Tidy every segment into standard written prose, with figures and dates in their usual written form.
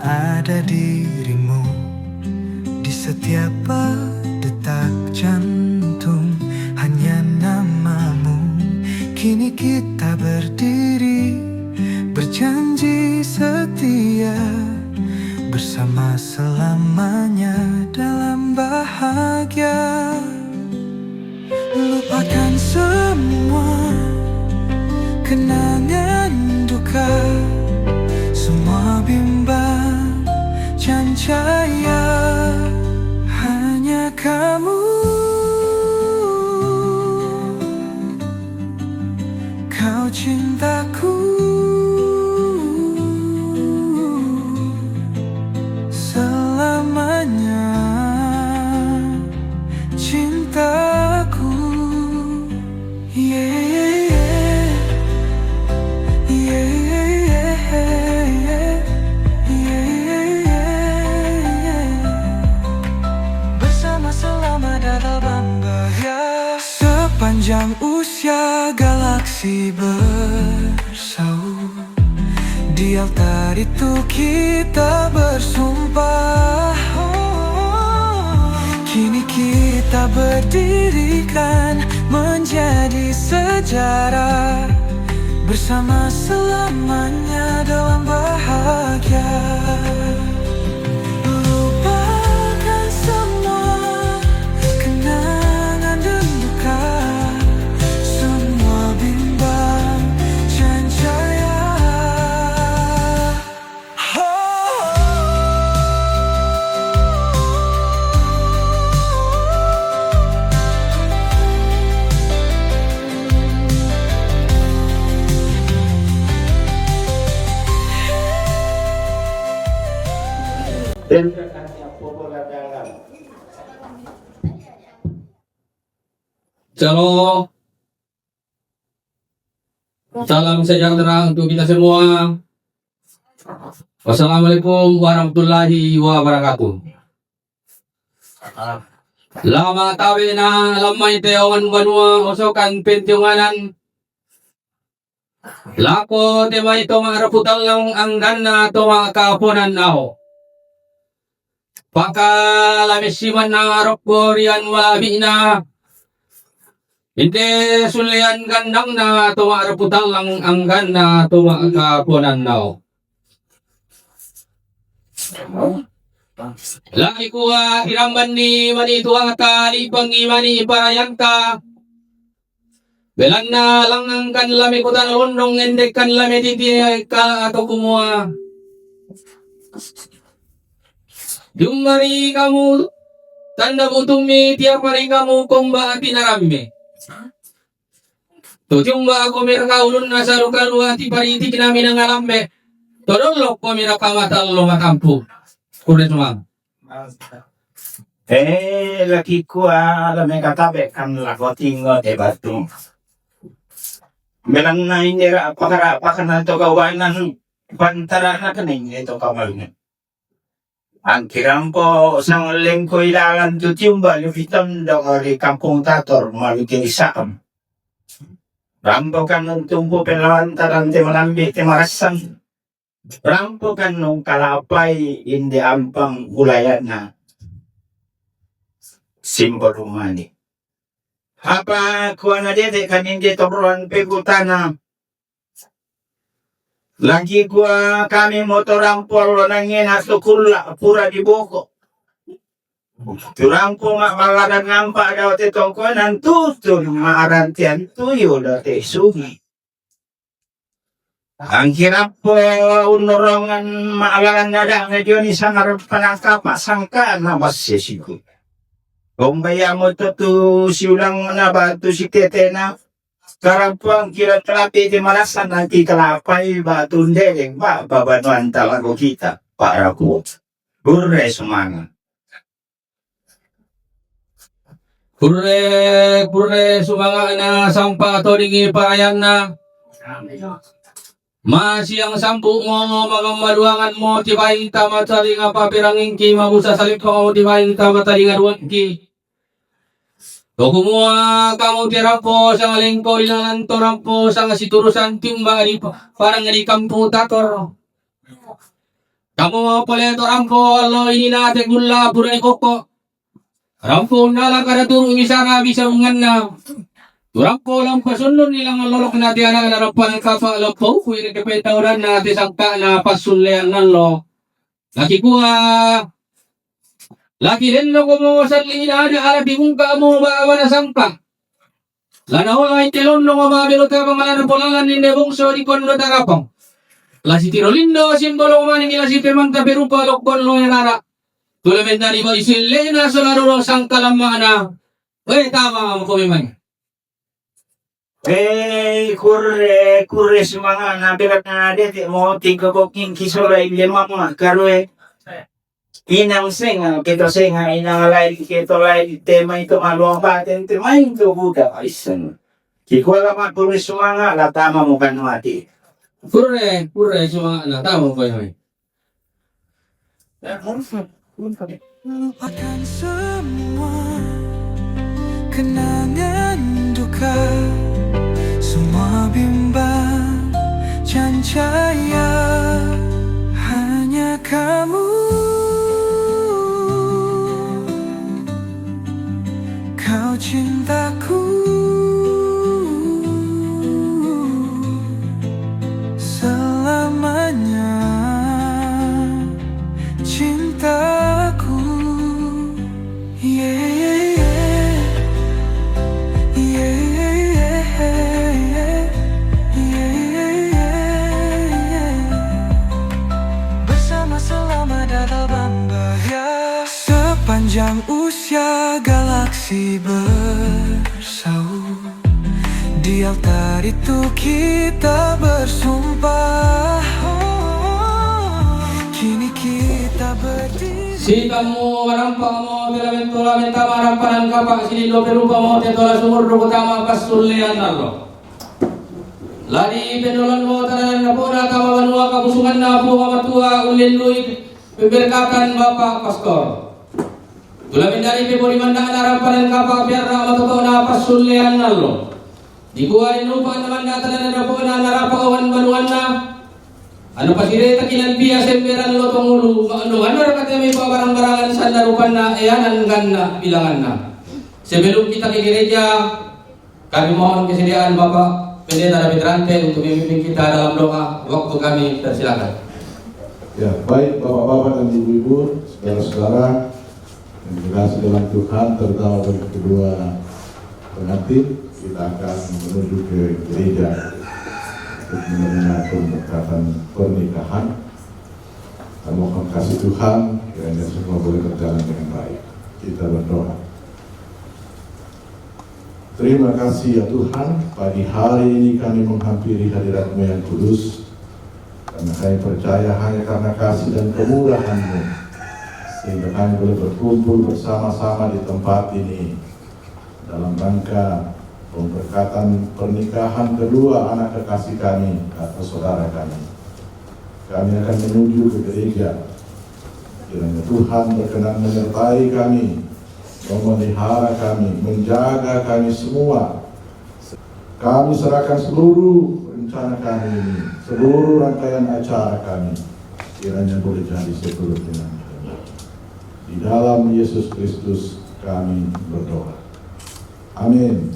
ada dirimu di setiap detak jantung, hanya namamu. Kini kita berdiri, berjanji setia, bersama selamanya dalam bahagia. Lupakan semua kenangan duka, semua bimbang cancaya, hanya kamu, kau cintaku, selamanya cintaku. Bersama selama dalam bahaya. Sepanjang usia galaksi bersaut, di altar itu kita bersumpah. Kini kita berdirikan menjadi sejarah, bersama selamanya dalam bahagia. Lupakan semua kenangan dan duka, semua bimbang cancaya. Shalom, salam sejahtera untuk kita semua. Wassalamualaikum warahmatullahi wabarakatuh. Lama tawi na lamay teawan banua osokan pentionganan. Lako temay toma raputal lang ang gana toma kapunan nao. Paka lamisiman na arok rian walabi na. Hindi sulian gandang na tumaaraputan lang ang ganda tumakapunan nao. Lagi ko iramban ni manito ang talipang imani parayanta. Belan na lang ang kanlami ko tanulong hindi kanlami titi ka ato kumuha. Yung mari kamu tanda butumi tiap mari kamu kumba pinarami. Tutyong ba ako mirakaulun na sa lugar ti pariti namin ang alambe. Todolok ko mirakamatalo matampu. Kulit mo. Laki ko alam may katabi kan lakoting batu. Melang na hindi apakarapakan na ito gawain ng pantara na kanin ito kamalin. Ang kirampo sang lengko ilalan tutyong ba lupitam daw kari kampung tator maluting isakam. Rampo kan nung tumpo pinawantaran ti malambi ti marasan. Rampo kan nung kalapay hindi ampang gulayan na simbolo mani. Apa kuha na dito kan hindi tobruan pegutana. Lagi kuha kami motorang polo nangin asukula pura di boko. Turang ko nga malaran ngampa daw ti tongkonan tutun maarantian tuyo daw ti sugi. Ang hirap po unurongan maalaran na da nga diyon isang harap panangkapa sangka na masisigo. Kung baya mo to siulang na ba to si tete na karap po ang kiratlapi ti marasan ang kikalapay ba tundeleng ba babanuan talago kita para ko. Burre sumanga. Purre sumanga na sampa toringi parayan na. Masiyang sampu mo mga maluangan mo tibaing tama taling papirangin ki mabusa salit ko tibaing tama taling aruan ki. To kumuha kamu tirampo sa lingko ilangan torampo sa siturusan timba di parang di kampu tator. Kamu boleh to rampo lo ini nate gula burai koko. Rampo nala kada turun misara bisa mengenna. Rampo lang pasunod nilang lolok na diana na rapan kapa lo po kuwi ke petauran na tisangka na pasullean nallo. Laki kuha. Laki din lo ko mo sa lina ada ala di muka mo ba na sangka. Lana ho ay telon no mabilo ka pamalan polalan ni nebongso di kondo tarapang. La si tirolindo simbolo mani nila si temanta berupa lokbon lo nara. Tulamen dari ba isilena solaro sang kalamana. Tama mo ko memang. Kurre semanga nabilat na natin mo tiga boking kisora ilema mo karwe inang singa kito singa inang lain kito lain tema itu maluang paten tema itu buka aisan kikola ma kurre semanga la tama mo kan mati Kurre semua na tama mo memang. Lupakan semua kenangan duka, semua bimbang cancaya, hanya kamu, kau cintaku selamanya, cintaku, yeah, yeah, yeah, yeah. Bersama selama dalam bahaya, sepanjang usia galaksi bersaut. Di altar itu kita bersumpah, kini kita berdiri. Si kamu marampang mo tila menta marampanan kapak silindo perupa mo tetola sumur do utama pasullean nallo. Ladi pendolan mo tanan na po na kamawanua kabusungan na po kamatua uliluy beberkatan Bapak Pastor. Tulamin dari pepori mandang harapan kapak biar na matuto na pasullean nallo. Di buwan lupa naman natin na po na narapawan banuan na. Ano pa sireta kinalbiya semberan lo tungulu ano rakatnya may barang-barangan sa narupan na ayan na bilangan na. Sebelum kita ke gereja, kami mohon kesediaan Bapak Pendeta Petrante untuk memimpin kita dalam doa. Waktu kami persilakan. Ya, baik Bapak-bapak dan Ibu-ibu, saudara-saudara yang dikasih dalam Tuhan, terutama bagi kedua pengantin, kita akan menuju ke gereja untuk menerima pemberkatan pernikahan. Kami mohon kasih Tuhan kiranya semua boleh berjalan dengan baik. Kita berdoa. Terima kasih ya Tuhan, pagi hari ini kami menghampiri hadirat-Mu yang kudus, karena kami percaya hanya karena kasih dan kemurahan-Mu sehingga kami boleh berkumpul bersama-sama di tempat ini dalam rangka pemberkatan pernikahan kedua anak kekasih kami atau saudara kami. Kami akan menuju ke gereja. Kiranya Tuhan berkenan menyertai kami, memelihara kami, menjaga kami semua. Kami serahkan seluruh rencana kami ini, seluruh rangkaian acara kami, kiranya boleh jadi seturut dengan kehendak. Di dalam Yesus Kristus kami berdoa. Amin.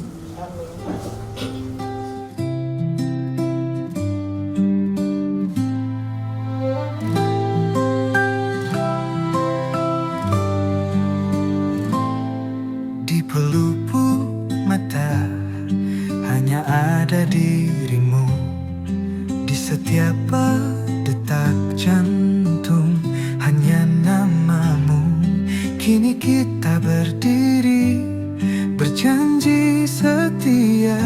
Di pelupuk mata hanya ada dirimu, di setiap detak jantung hanya namamu. Kini kita berdiri berjanji setia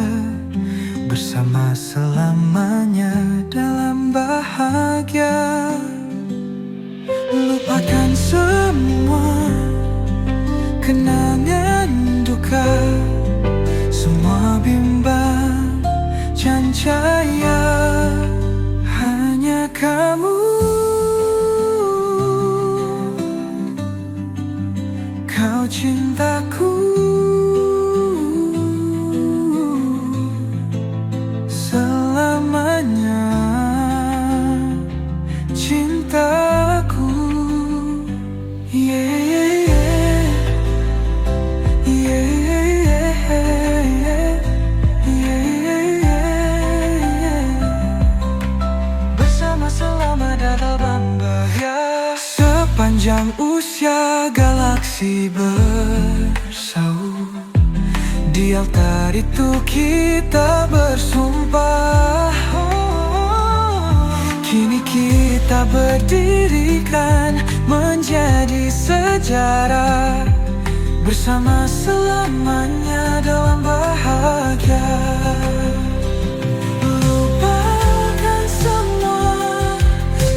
Sepanjang usia galaksi bersaut, di altar itu kita bersumpah. Kini kita berdirikan menjadi sejarah, bersama selamanya dalam bahagia. Lupakan semua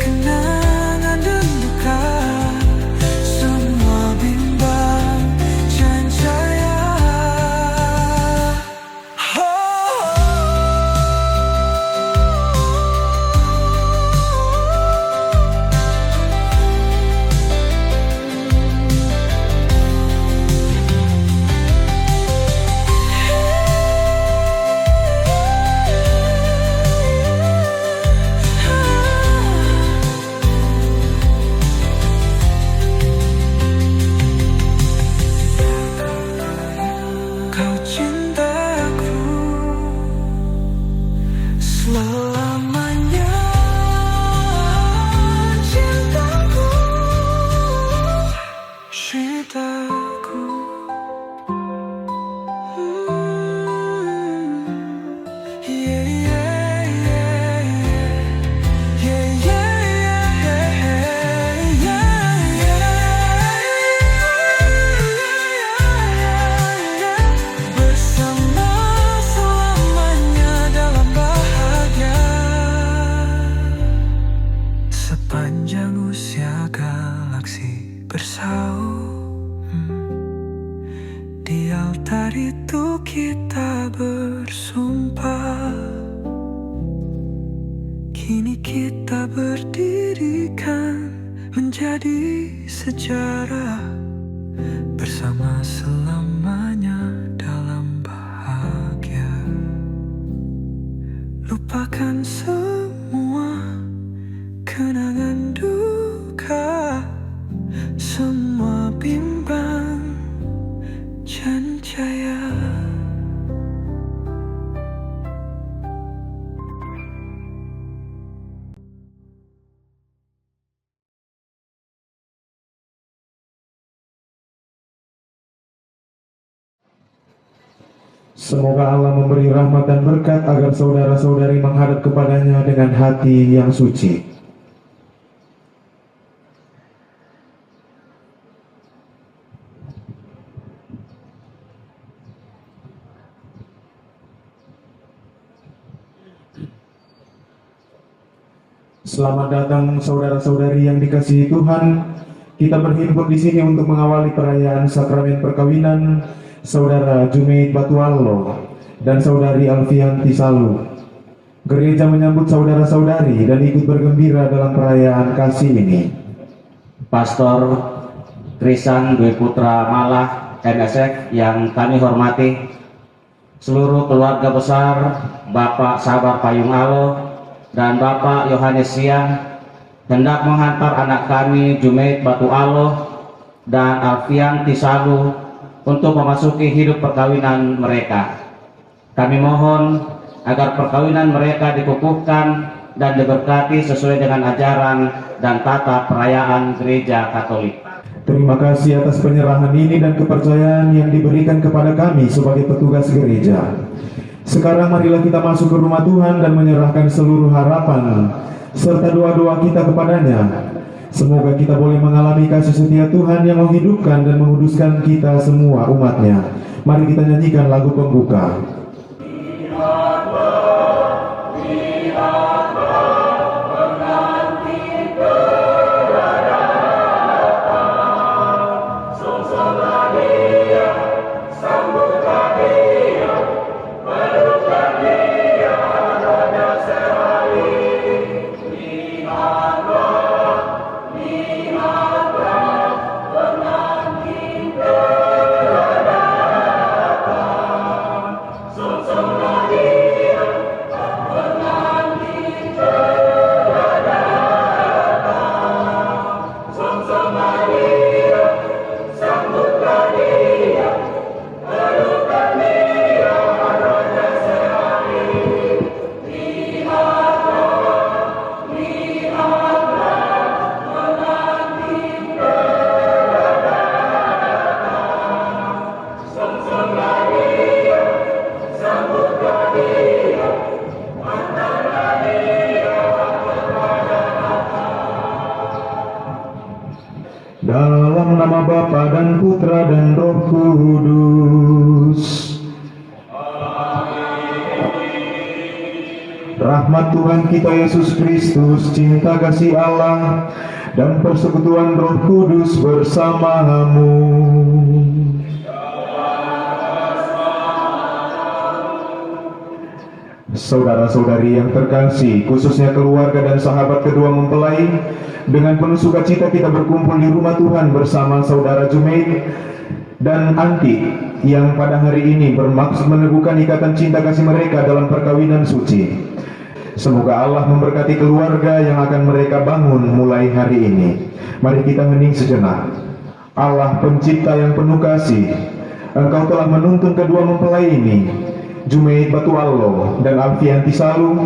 kenangan dan duka, semua bimbang dan jaya. Kau cintaku selamanya, cintaku, cintaku. Yeah, yeah, yeah, yeah, yeah, yeah, yeah. Bersama selamanya dalam bahagia. Sepanjang usia galaksi bersaut, di altar itu kita bersumpah. Kini kita berdirikan menjadi sejarah, bersama selamanya dalam bahagia. Lupakan semua kenangan duka, semua bimbang dan jaya. Semoga Allah memberi rahmat dan berkat agar saudara-saudari menghadap kepadanya dengan hati yang suci. Selamat datang saudara-saudari yang dikasihi Tuhan. Kita berhimpun di sini untuk mengawali perayaan sakramen perkawinan Saudara Jumaid Batuallo dan Saudari Alfianti Salu. Gereja menyambut saudara-saudari dan ikut bergembira dalam perayaan kasih ini. Pastor Krisan Dwi Putra Malah MSF yang kami hormati, seluruh keluarga besar Bapak Sabar Payung Alo dan Bapak Yohanes Siang hendak menghantar anak kami Jumaid Batuallo dan Alfianti Salu untuk memasuki hidup perkawinan mereka. Kami mohon agar perkawinan mereka dikukuhkan dan diberkati sesuai dengan ajaran dan tata perayaan Gereja Katolik. Terima kasih atas penyerahan ini dan kepercayaan yang diberikan kepada kami sebagai petugas gereja. Sekarang marilah kita masuk ke rumah Tuhan dan menyerahkan seluruh harapan serta doa-doa kita kepadanya. Semoga kita boleh mengalami kasih setia Tuhan yang menghidupkan dan menguduskan kita semua umatnya. Mari kita nyanyikan lagu pembuka. Dalam nama Bapa dan Putra dan Roh Kudus. Rahmat Tuhan kita Yesus Kristus, cinta kasih Allah, dan persekutuan Roh Kudus bersamamu. Saudara-saudari yang terkasih, khususnya keluarga dan sahabat kedua mempelai, dengan penuh sukacita kita berkumpul di rumah Tuhan bersama saudara Jumaid dan Anti yang pada hari ini bermaksud meneguhkan ikatan cinta kasih mereka dalam perkawinan suci. Semoga Allah memberkati keluarga yang akan mereka bangun mulai hari ini. Mari kita hening sejenak. Allah pencipta yang penuh kasih, Engkau telah menuntun kedua mempelai ini, Jumaid Batuallo dan Alfianti Salu,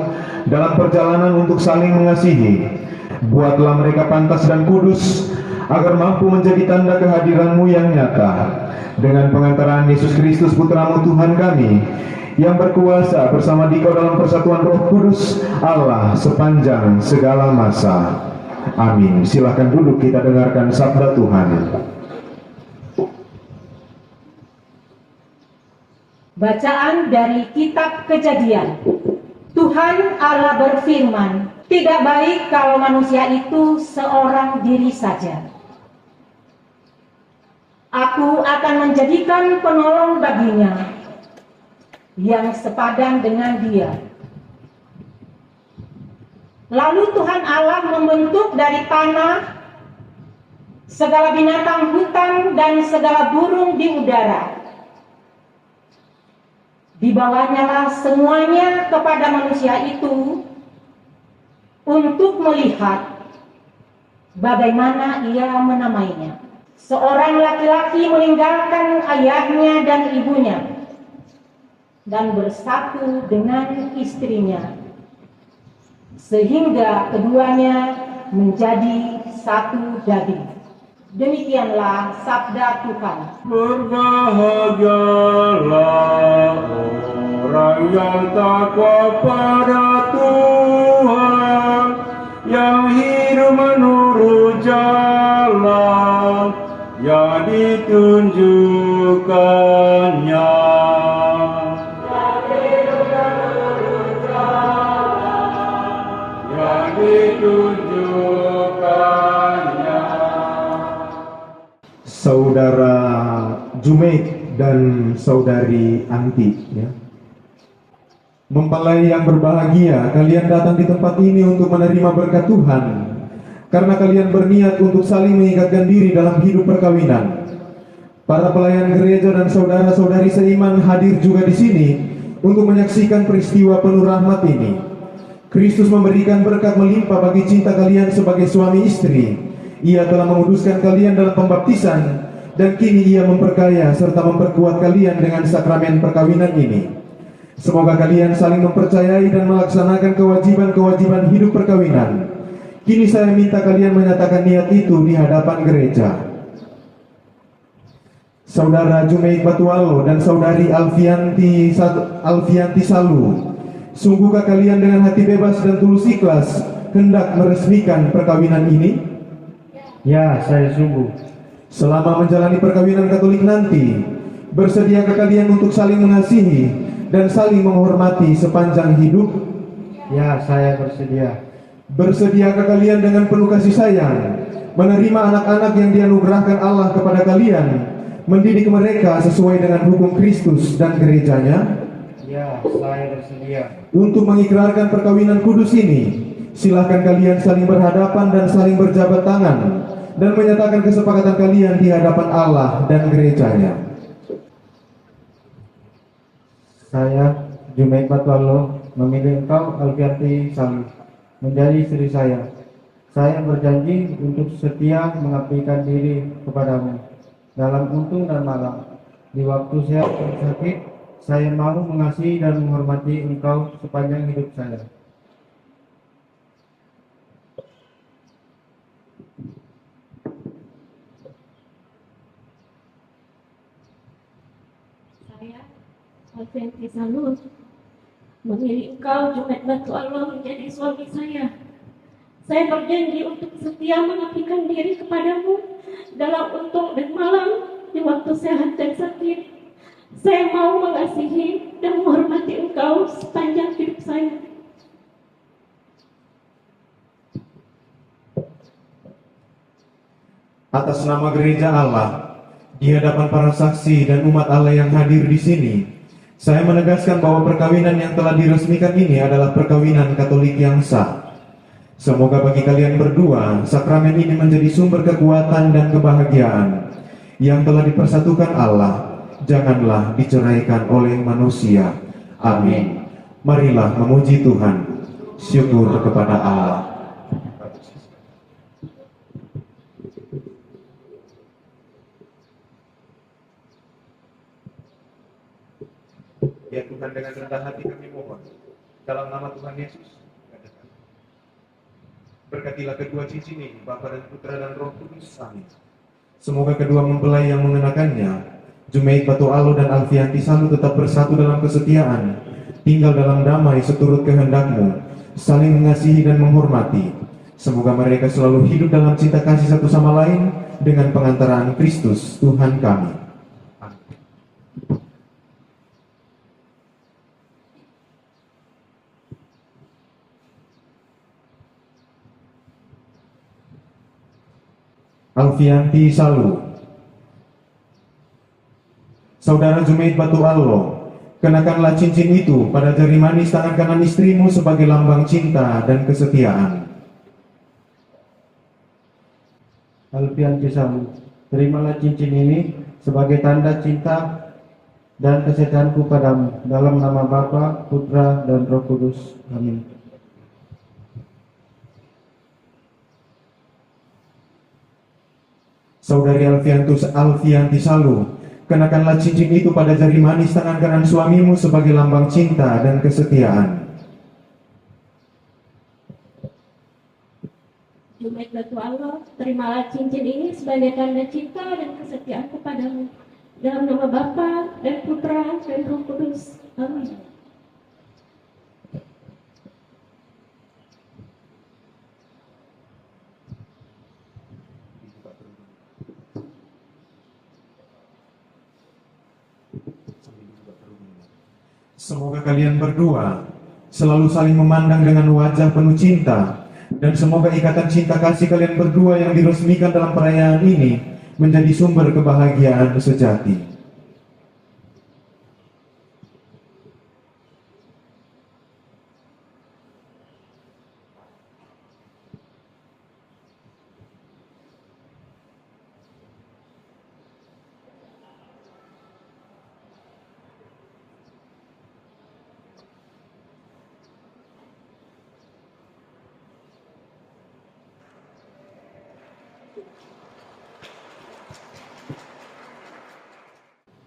dalam perjalanan untuk saling mengasihi. Buatlah mereka pantas dan kudus, agar mampu menjadi tanda kehadiran-Mu yang nyata. Dengan pengantaran Yesus Kristus Putra-Mu Tuhan kami, yang berkuasa bersama Dikau dalam persatuan Roh Kudus, Allah sepanjang segala masa. Amin. Silakan duduk, kita dengarkan sabda Tuhan. Bacaan dari Kitab Kejadian. Tuhan Allah berfirman, tidak baik kalau manusia itu seorang diri saja. Aku akan menjadikan penolong baginya, yang sepadan dengan dia. Lalu Tuhan Allah membentuk dari tanah segala binatang hutan dan segala burung di udara. Dibawanyalah semuanya kepada manusia itu untuk melihat bagaimana ia menamainya. Seorang laki-laki meninggalkan ayahnya dan ibunya dan bersatu dengan istrinya, sehingga keduanya menjadi satu daging. Demikianlah sabda Tuhan. Berbahagialah orang yang takwa pada Tuhan, yang hidup menurut jalan yang ditunjukkannya. Yang ditunjukkannya. Saudara Jumaid dan saudari Anti, ya. Mempelai yang berbahagia, kalian datang di tempat ini untuk menerima berkat Tuhan, karena kalian berniat untuk saling mengikatkan diri dalam hidup perkawinan. Para pelayan gereja dan saudara-saudari seiman hadir juga di sini untuk menyaksikan peristiwa penuh rahmat ini. Kristus memberikan berkat melimpah bagi cinta kalian sebagai suami istri. Ia telah menguduskan kalian dalam pembaptisan, dan kini Ia memperkaya serta memperkuat kalian dengan sakramen perkawinan ini. Semoga kalian saling mempercayai dan melaksanakan kewajiban-kewajiban hidup perkawinan. Kini saya minta kalian menyatakan niat itu di hadapan gereja. Saudara Jumaid Batuallo dan saudari Alfianti Salu, sungguhkah kalian dengan hati bebas dan tulus ikhlas hendak meresmikan perkawinan ini? Ya, saya sungguh. Selama menjalani perkawinan Katolik nanti, bersediakah kalian untuk saling mengasihi dan saling menghormati sepanjang hidup? Ya, saya bersedia. Bersediakah kalian dengan penuh kasih sayang menerima anak-anak yang dianugerahkan Allah kepada kalian, mendidik mereka sesuai dengan hukum Kristus dan gerejanya? Ya, saya bersedia. Untuk mengikrarkan perkawinan kudus ini, silakan kalian saling berhadapan dan saling berjabat tangan dan menyatakan kesepakatan kalian di hadapan Allah dan gerejanya. Saya, Jumaid Batuallo, memilih engkau, Alfianti Salu, menjadi istri saya. Saya berjanji untuk setia mengabdikan diri kepadamu dalam untung dan malam. Di waktu saya sakit, saya mau mengasihi dan menghormati engkau sepanjang hidup saya. Saya, Alfianti Salu, memilih engkau, Jumaid Batuallo, menjadi suami saya. Saya berjanji untuk setia mengabdikan diri kepadamu dalam untung dan malam, di waktu sehat dan sakit. Saya mau mengasihi dan menghormati Engkau sepanjang hidup saya. Atas nama Gereja Allah, di hadapan para saksi dan umat Allah yang hadir di sini, saya menegaskan bahwa perkawinan yang telah diresmikan ini adalah perkawinan Katolik yang sah. Semoga bagi kalian berdua, sakramen ini menjadi sumber kekuatan dan kebahagiaan yang telah dipersatukan Allah, janganlah diceraikan oleh manusia. Amin. Marilah memuji Tuhan. Syukur kepada Allah. Ya Tuhan, dengan rendah hati kami mohon, dalam nama Tuhan Yesus, berkatilah kedua cincin ini, Bapa dan Putra dan Roh Kudus. Amin. Semoga kedua mempelai yang mengenakannya, Jumaid Batu Alo dan Alfianti Salu, tetap bersatu dalam kesetiaan, tinggal dalam damai seturut kehendak-Mu, saling mengasihi dan menghormati. Semoga mereka selalu hidup dalam cinta kasih satu sama lain dengan pengantaraan Kristus Tuhan kami. Alfianti Salu. Saudara Jumaid Batu Alo, kenakanlah cincin itu pada jari manis tangan kanan istrimu sebagai lambang cinta dan kesetiaan. Alfianti Salu, terimalah cincin ini sebagai tanda cinta dan kesetiaanku padamu, dalam nama Bapa, Putra, dan Roh Kudus. Amin. Saudari Alfianti Salu, kenakanlah cincin itu pada jari manis tangan kanan suamimu sebagai lambang cinta dan kesetiaan. Jumaid Batu Allah, terimalah cincin ini sebagai tanda cinta dan kesetiaan kepadamu. Dalam nama Bapa dan Putra dan Roh Kudus. Amin. Semoga kalian berdua selalu saling memandang dengan wajah penuh cinta, dan semoga ikatan cinta kasih kalian berdua yang diresmikan dalam perayaan ini menjadi sumber kebahagiaan sejati.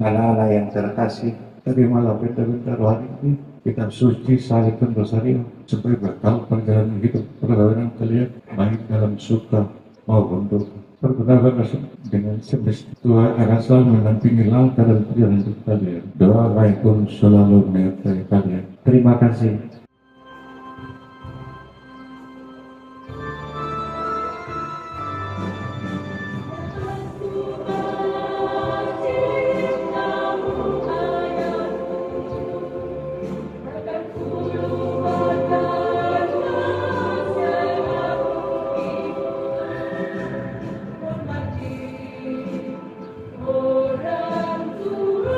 Anak-anak yang terkasih, terimalah bentar-bentar hari ini kitab suci salibkan rosario supaya bekal perjalanan hidup perkawinan kalian baik dalam suka maupun duka. Pergunakan dengan semestinya Tuhan akan selalu menampingi langkah dan perjalanan hidup kalian. Doa baik pun selalu menyertai kalian. Terima kasih. Orang tua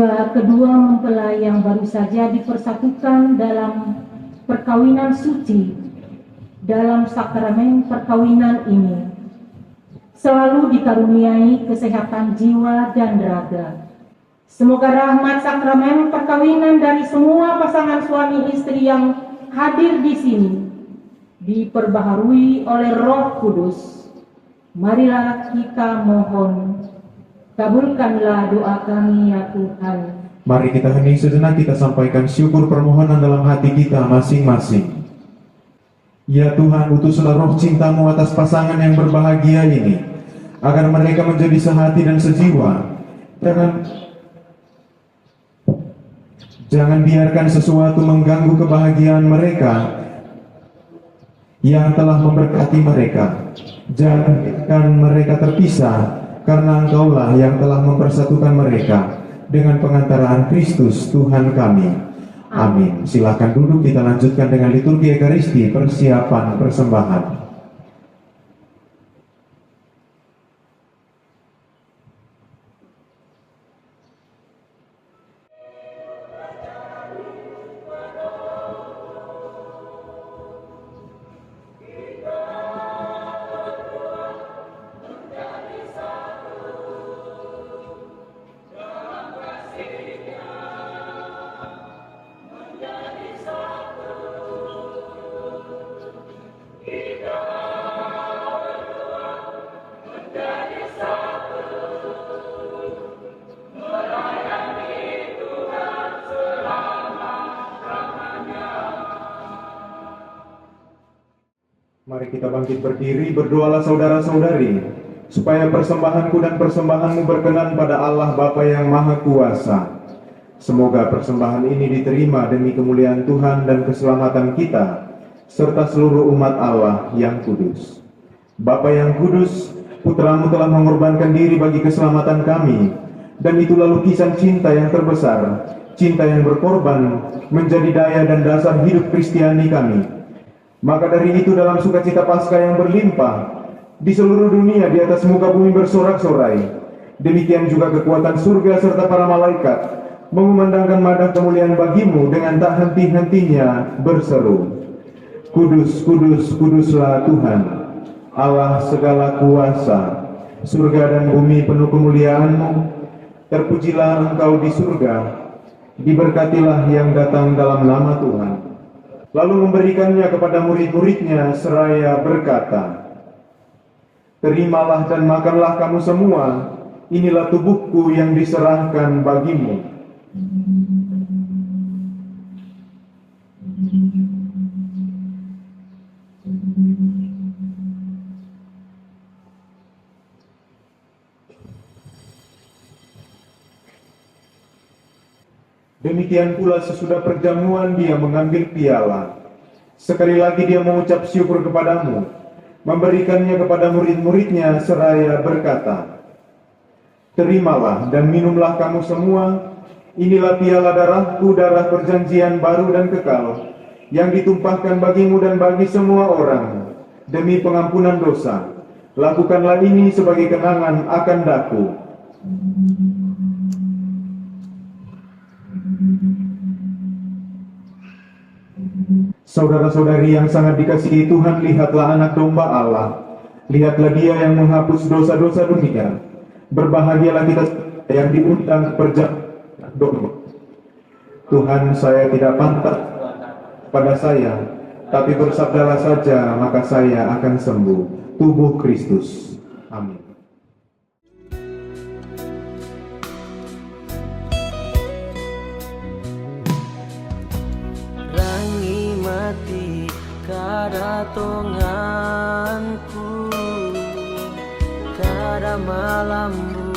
Semoga kedua mempelai yang baru saja dipersatukan dalam perkawinan suci, dalam sakramen perkawinan ini, selalu dikaruniai kesehatan jiwa dan raga. Semoga rahmat sakramen perkawinan dari semua pasangan suami istri yang hadir di sini diperbaharui oleh Roh Kudus. Marilah kita mohon, kabulkanlah doa kami ya Tuhan. Mari kita hening sejenak, kita sampaikan syukur permohonan dalam hati kita masing-masing. Ya Tuhan, utuslah roh cinta-Mu atas pasangan yang berbahagia ini, agar mereka menjadi sehati dan sejiwa. Jangan biarkan sesuatu mengganggu kebahagiaan mereka yang telah memberkati mereka. Jangan biarkan mereka terpisah, karena Engkaulah yang telah mempersatukan mereka dengan pengantaraan Kristus Tuhan kami. Amin. Silakan duduk, kita lanjutkan dengan liturgi Ekaristi, persiapan persembahan. Mari kita bangkit berdiri, berdoalah saudara-saudari, supaya persembahanku dan persembahanmu berkenan pada Allah Bapa yang Maha Kuasa. Semoga persembahan ini diterima demi kemuliaan Tuhan dan keselamatan kita, serta seluruh umat Allah yang kudus. Bapa yang kudus, Putra-Mu telah mengorbankan diri bagi keselamatan kami, dan itulah lukisan cinta yang terbesar, cinta yang berkorban, menjadi daya dan dasar hidup Kristiani kami. Maka dari itu dalam sukacita Paskah yang berlimpah di seluruh dunia, di atas muka bumi bersorak-sorai, demikian juga kekuatan surga serta para malaikat mengumandangkan madah kemuliaan bagi-Mu dengan tak henti-hentinya berseru, Kudus, kudus, kuduslah Tuhan, Allah segala kuasa, surga dan bumi penuh kemuliaan-Mu. Terpujilah Engkau di surga, diberkatilah yang datang dalam nama Tuhan. Lalu memberikannya kepada murid-muridnya seraya berkata, Terimalah dan makanlah kamu semua, inilah tubuhku yang diserahkan bagimu. Demikian pula sesudah perjamuan dia mengambil piala. Sekali lagi dia mengucap syukur kepadamu, memberikannya kepada murid-muridnya seraya berkata, Terimalah dan minumlah kamu semua, inilah piala darahku, darah perjanjian baru dan kekal, yang ditumpahkan bagimu dan bagi semua orang, demi pengampunan dosa. Lakukanlah ini sebagai kenangan akan daku. Saudara-saudari yang sangat dikasihi Tuhan, lihatlah anak domba Allah. Lihatlah dia yang menghapus dosa-dosa dunia. Berbahagialah kita yang diundang ke perjamuan domba. Tuhan, saya tidak pantas pada saya, tapi bersabdalah saja, maka saya akan sembuh. Tubuh Kristus. Amin. Kada tonganku, kada malammu,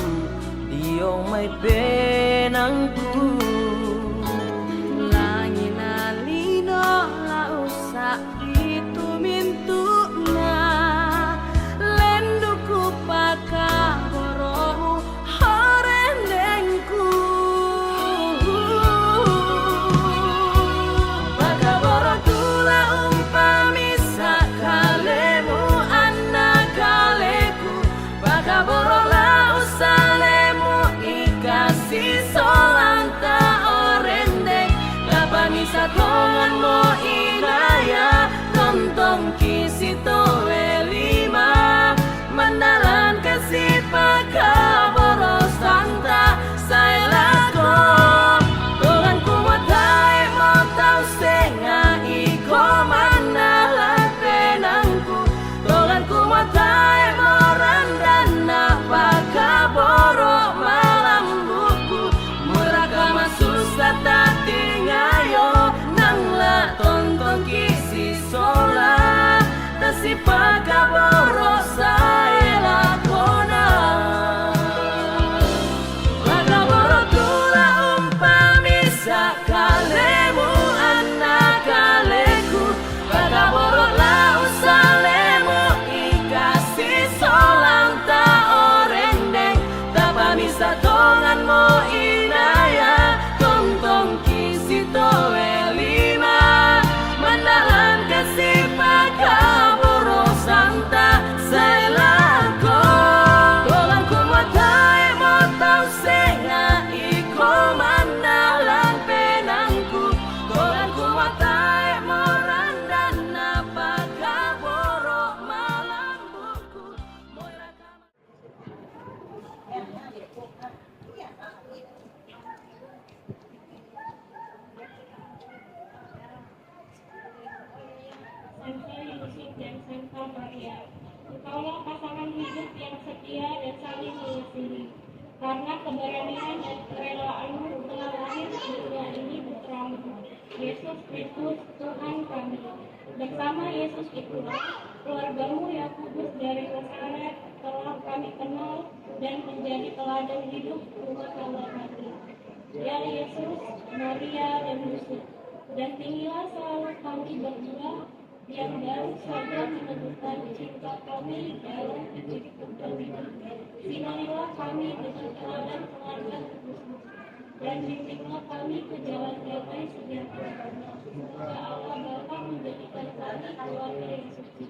diong may benangku. Langit nalino lausa itu mintu na lenduku pakaboromu horendengku. Borola usalemu ikasih solang tongan mo inaya tontong kisito elima mandalan kasih pagkaboro santa saya lako tongan kumatai mo tau senga iko mandalan penangku tongan kumatai mo randana pagkaboro malam buku murakama susah tati ngayo nangla tonton kisi sola tasi pagkaboro saya lakona pagkaboro tula umpamisa kalemu anak kaleku pagkaboro lau salemu ikasi solang ta orendeng tapamisa tongan mo inaya tontong kisito elima mandalan kasih pagkaboro santa selako tongan kumatai mo tau senga iko mandalan penangku tongan kumatai mo randana pagkaboro malam buku Santa Yusuf dan Santa Maria, engkaulah pasangan hidup yang setia dan saling mengasihi. Karena keberanian dan kerelaanmu telah lahir di dunia ini putramu, Yesus Kristus Tuhan kami. Bersama Yesus itulah keluargamu yang kudus dari Nazaret telah kami kenal dan menjadi teladan hidup rumah tangga kami. Ya Yesus, Maria dan Yusuf, dan tinggilah selalu kami berdua yang baru saja menemukan cinta kami dalam hidup kami. Sinarilah kami dengan teladan keluarga kudusmu, dan bimbinglah kami ke jalan damai sejahtera. Semoga Allah Bapa menjadikan kami keluarga yang suci.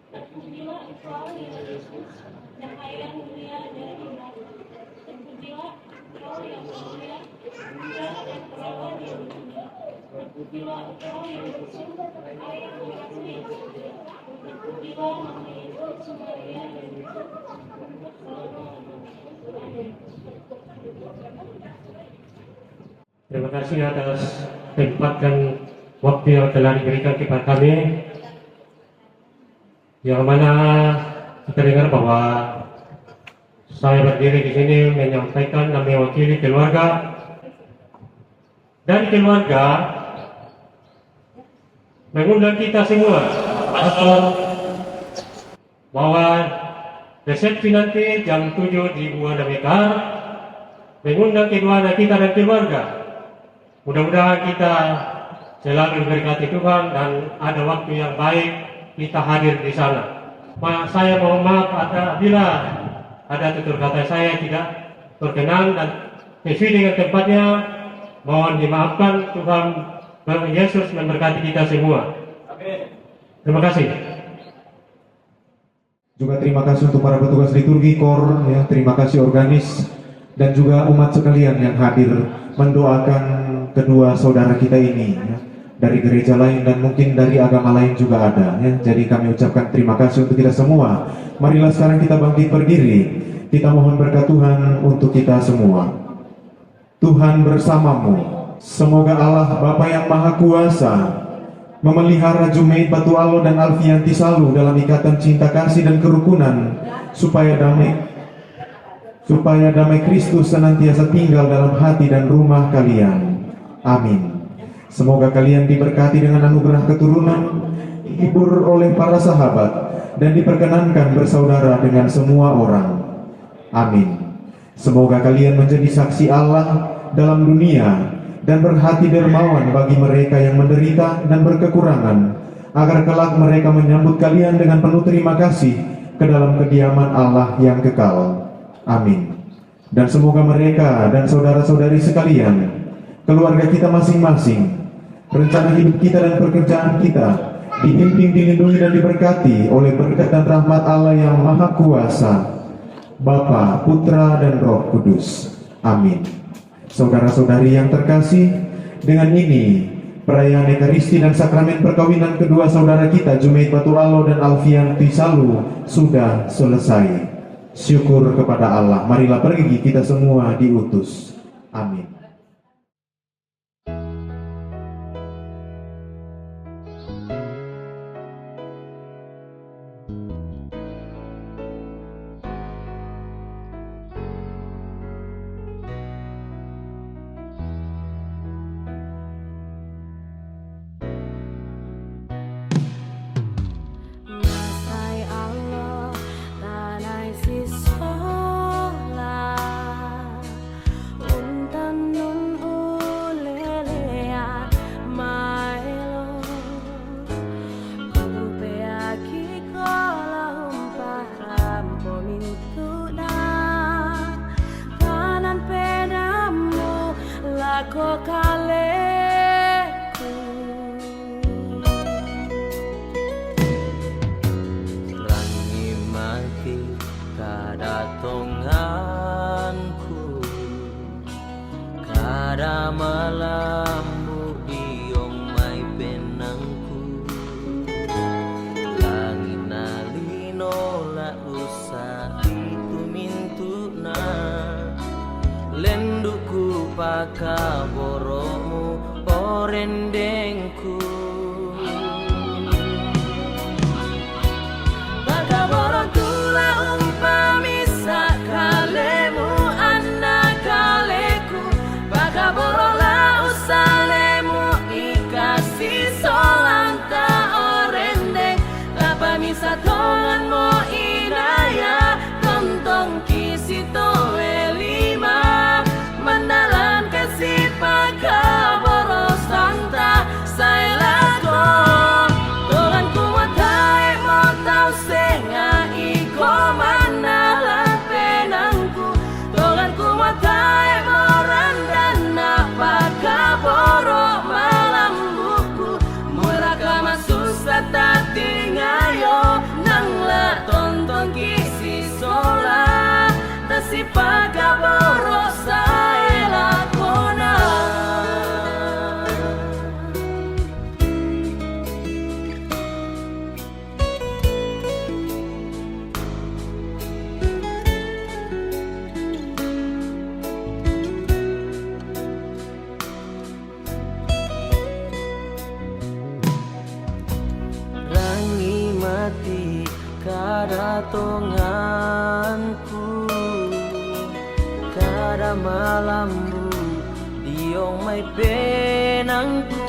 Terpujilah Engkau ya Yesus, cahaya mulia dari neraka. Terpujilah Engkau yang mulia, muda dan perawan yang mulia. Terpujilah Engkau yang Yesus, ayah mengaku yang setia. Terpujilah nama Yesus, Maria dan Yusuf, untuk selama-lamanya. Amin. Terima kasih atas tempat dan waktu yang telah diberikan kepada kami, yang mana kita dengar bahwa saya berdiri di sini menyampaikan dan mewakili keluarga. Dari keluarga mengundang kita semua pastor bahwa resepsi nanti jam 7 di Buana Mekar, mengundang kedua anak kita dan keluarga. Mudah-mudahan kita selalu diberkati Tuhan dan ada waktu yang baik kita hadir di sana. Saya mohon maaf apabila ada tutur kata saya tidak berkenan dan sesuai dengan tempatnya. Mohon dimaafkan. Tuhan Yesus memberkati kita semua. Terima kasih. Juga terima kasih untuk para petugas liturgi KOR, ya, terima kasih organis dan juga umat sekalian yang hadir mendoakan kedua saudara kita ini, ya, dari gereja lain dan mungkin dari agama lain juga ada, ya. Jadi kami ucapkan terima kasih untuk kita semua. Marilah sekarang kita bangkit berdiri, kita mohon berkat Tuhan untuk kita semua. Tuhan bersamamu. Semoga Allah Bapa yang Maha Kuasa memelihara Jumaid Batu Alo dan Alfianti Salu dalam ikatan cinta kasih dan kerukunan, supaya damai Kristus senantiasa tinggal dalam hati dan rumah kalian. Amin. Semoga kalian diberkati dengan anugerah keturunan, dihibur oleh para sahabat, dan diperkenankan bersaudara dengan semua orang. Amin. Semoga kalian menjadi saksi Allah dalam dunia dan berhati dermawan bagi mereka yang menderita dan berkekurangan, agar kelak mereka menyambut kalian dengan penuh terima kasih ke dalam kediaman Allah yang kekal. Amin. Dan semoga mereka dan saudara-saudari sekalian, keluarga kita masing-masing, rencana hidup kita dan pekerjaan kita dibimbing, dilindungi dan diberkati oleh berkat dan rahmat Allah yang Maha Kuasa, Bapa, Putra dan Roh Kudus. Amin. Saudara-saudari yang terkasih, dengan ini perayaan Ekaristi dan sakramen perkawinan kedua saudara kita Jumaid Batu Alo dan Alfianti Salu sudah selesai. Syukur kepada Allah. Marilah pergi kita semua diutus. Amin. Masai Allah tanai sisola untan nun ulelea maelo kumpeaki kola umparam pomintuna kanan pedamu lako kaleku Rangi mati kadatonganku kada malammu diong mai benangku langin alino la usah itu mintuna lenduku pakaboromu orendengku Bakaborotula umpamisa kalemu anak kaleku Bakaborola usalemu ikasi solanta orendeng Lapamisa tonganmu inaya tontong kisito elima Mandalan kasih pakaboro santa sailako Tuhanku watai mau tau senga iko manalan penangku Tuhanku watai mau randana pakaboro malam buku Muraka masusah tati ngayo nangla tonton kisi sola Tasi pakaboro sailakona Rangi mati kadatonganku kada malammu diong mai benangku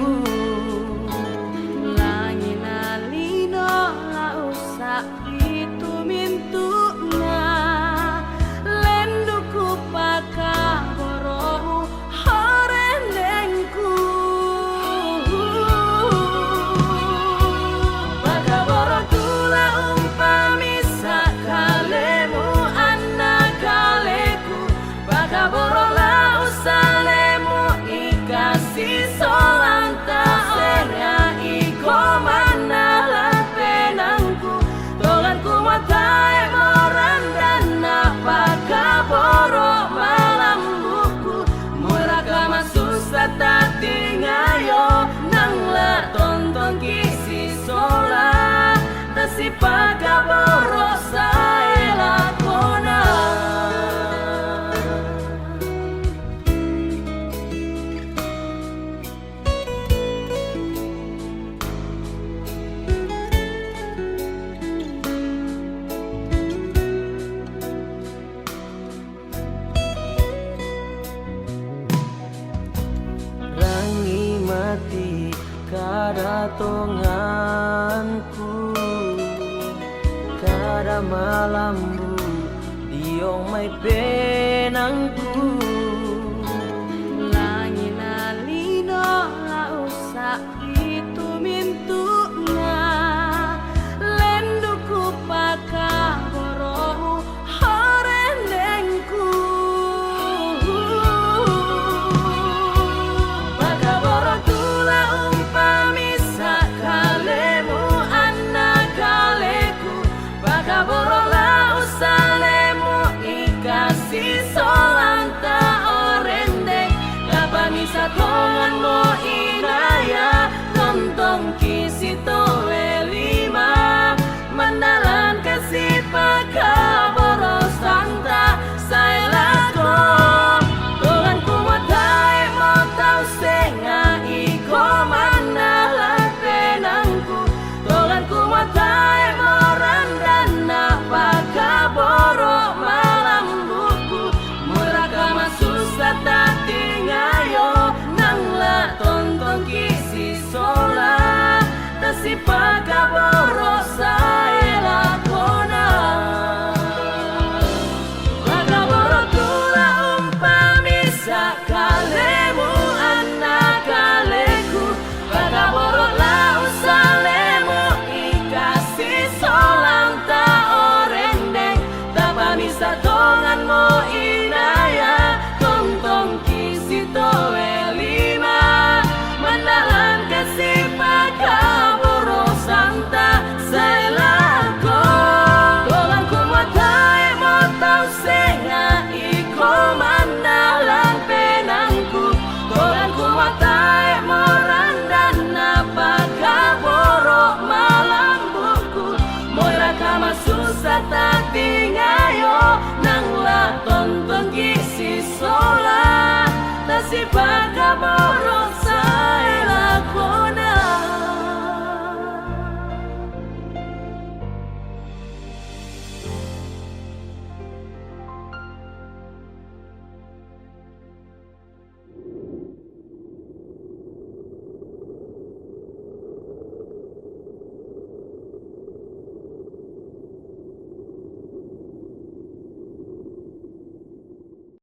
Langin alino la usak itu mintuna lenduku pakaboromu horendengku Bakaborotula umpamisa kalemu anak kaleku Bakaborola usalemu ikasi solanta ornya iko manalan penangku Tuhanku watai morandana pakaboro malam buku Muraka masusah tati ngayo nangla tonton kisi sola Tasi pakaboro sailakona Rangi mati kadatonganku kada malammu diong mai benangku Langin alino la usak itu mintuna lenduku pakaboromu horendengku Bakaborotula umpamisa kalemu anak kaleku Bakaborola usalemu ikasi solanta sola, tasipa ka mo